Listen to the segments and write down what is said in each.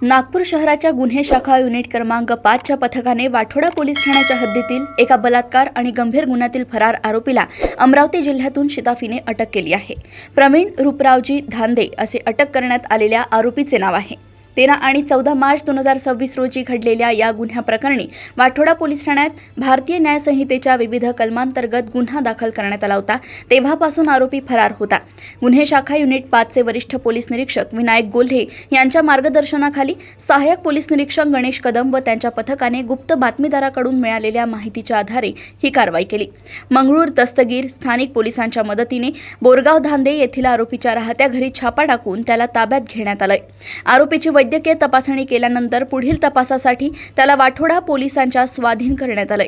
नागपूर शहराच्या गुन्हे शाखा युनिट क्रमांक 5च्या पथकाने वाठोडा पोलीस ठाण्याच्या हद्दीतील एका बलात्कार आणि गंभीर गुन्ह्यातील फरार आरोपीला अमरावती जिल्ह्यातून शिताफीने अटक केली आहे। प्रवीण रूपरावजी धांदे असे अटक करण्यात आलेल्या आरोपीचे नाव आहे। 13 आणि 14 मार्च 2026 रोजी घडलेल्या या गुन्ह्याप्रकरणी वाठोडा पोलीस ठाण्यात भारतीय न्याय संहितेच्या विविध कलमांतर्गत गुन्हा दाखल करण्यात आला होता। तेव्हापासून आरोपी फरार होता। गुन्हे शाखा युनिट 5चे वरिष्ठ पोलीस निरीक्षक विनायक गोल्हे यांच्या मार्गदर्शनाखाली सहाय्यक पोलीस निरीक्षक गणेश कदम व त्यांच्या पथकाने गुप्त बातमीदाराकडून मिळालेल्या माहितीच्या आधारे ही कारवाई केली। मंगळूर, दस्तगीर स्थानिक पोलिसांच्या मदतीने बोरगाव धांदे येथील आरोपीच्या राहत्या घरी छापा टाकून त्याला ताब्यात घेण्यात आले। आरोपीची वैद्यकीय तपासणी केल्यानंतर पुढील तपासासाठी त्याला वाठोडा पोलिसांच्या स्वाधीन करण्यात आले।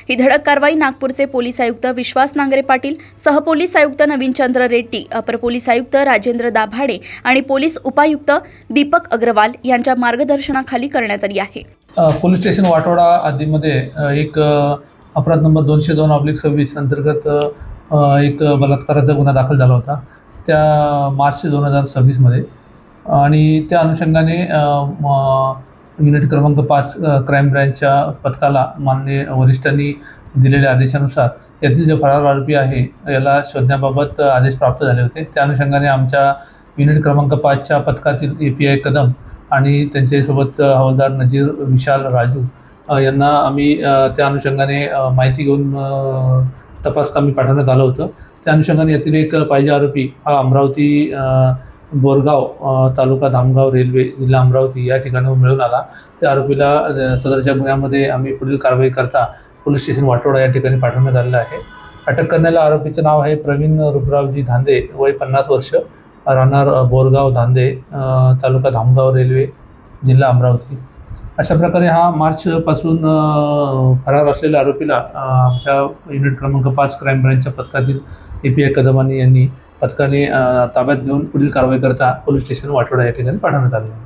ही धडक कारवाई नागपूरचे पोलीस आयुक्त विश्वास नांगरे पाटील, सहपोलीस आयुक्त नवीनचंद्र रेड्डी, अपर पोलीस आयुक्त राजेंद्र दाभाडे आणि पोलीस उपायुक्त दीपक अग्रवाल यांच्या मार्गदर्शनाखाली करण्यात आली आहे। पोलीस स्टेशन वाठोडा आदीमध्ये एक अपराध नंबर 202/26 अंतर्गत एक बलात्काराचा गुन्हा दाखल झाला होता त्या मार्च 2026 मध्ये आणि त्या अनुषंगाने युनिट क्रमांक 5 क्राईम ब्रँचच्या पथकाला माननीय वरिष्ठांनी दिलेल्या आदेशानुसार यातील जो फरार आरोपी आहे याला शोधण्याबाबत आदेश प्राप्त झाले होते। त्या अनुषंगाने आमच्या युनिट क्रमांक 5च्या पथकातील API कदम आणि त्यांच्यासोबत हवालदार नजीर विशाल राजू यांना आम्ही त्या अनुषंगाने माहिती घेऊन तपासकामी पाठवण्यात आलं होतं। त्या अनुषंगाने यातील एक पाहिजे आरोपी हा अमरावती बोरगाव तालुका धामगाव रेल्वे जिल्हा अमरावती या ठिकाणाहून मिळून आला। त्या आरोपीला सदरच्या गुन्ह्यामध्ये आम्ही पुढील कारवाई करता पोलीस स्टेशन वाठोडा या ठिकाणी पाठवण्यात आलेलं आहे। अटक करण्याला आरोपीचं नाव आहे प्रवीण रूपरावजी धांदे, वय 50 वर्ष, राहणार बोरगाव धांदे, तालुका धामगाव रेल्वे जिल्हा अमरावती। अशा प्रकारे हा मार्चपासून फरार असलेल्या आरोपीला आमच्या युनिट क्रमांक 5 क्राईम ब्रँचच्या पथकातील API कदमानी यांनी पथकाने ताब्यात घेऊन पुढील कारवाई करता पोलीस स्टेशन वाठोडा या ठिकाणी पाठवण्यात आले।